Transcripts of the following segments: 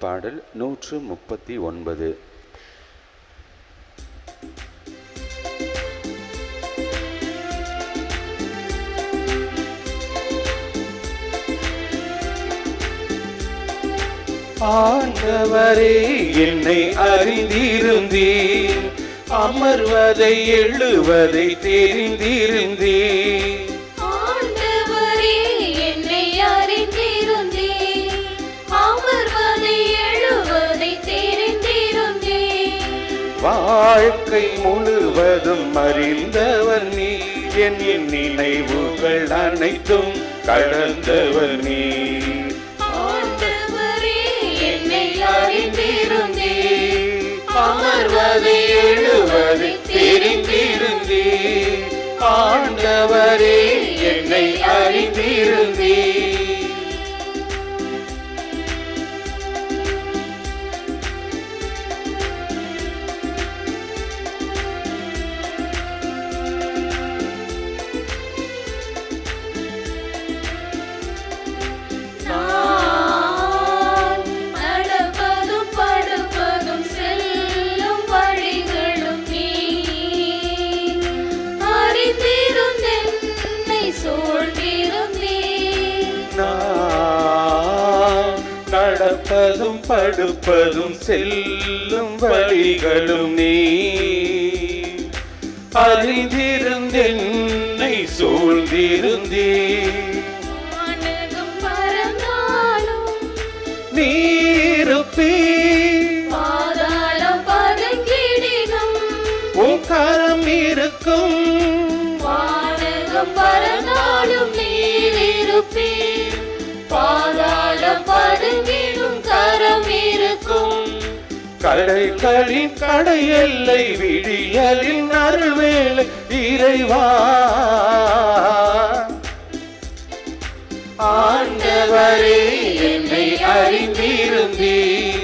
பாடல் 139. ஆண்டவரே, என்னை அறிந்திருந்தீர், அமர்வதை எழுவதை தெரிந்திருந்தீர். ஆண்டவரே, என்னை அறிந்திருந்தீர், அமர்வதை எழுவதை தெரிந்திருந்தீர். வாழ்க்கை முழுவதும் அறிந்தவர் நீ, என் நினைவுகள் அனைத்தும் கடந்தவர் நீ. அமர்வதை எழுவதை தெரிந்திருந்தீர். ஆண்டவரே, என்னை அறிந்திருந்தீர். நடப்பதும் படுப்பதும் செல்லும் வழிகளும் நீ அறிந்திருந்தென்னை சூழ்ந்திருந்தீர். நீருப்பீர், பாதாளம் பதுங்கிடினும் உன் கரம் இருக்கும். வானகம் பறந்தாலும் நீரிருப்பீர், பாதாளம் பதுங்கிடும் கரம் இருக்கும். கடைகளின் கடையெல்லை விடியலின் அருள்வேளை இறைவா. ஆண்டவரே, என்னை அறிந்திருந்தீர்,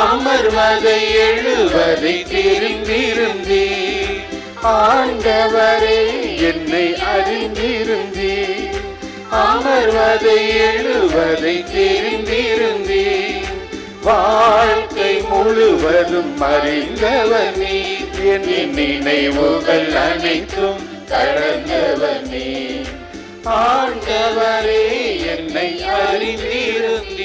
அமர்வதை எழுவதை தெரிந்திருந்தீர். ஆண்டவரே, என்னை அறிந்திருந்தீர், அமர்வதை எழுவதை தெரிந்திருந்தீர். வாழ்க்கை முழுவதும் அறிந்தவர் நீ, என் நினைவுகள் அனைத்தும் கடந்தவர் நீ. ஆண்டவரே, என்னை அறிந்திருந்தீர்.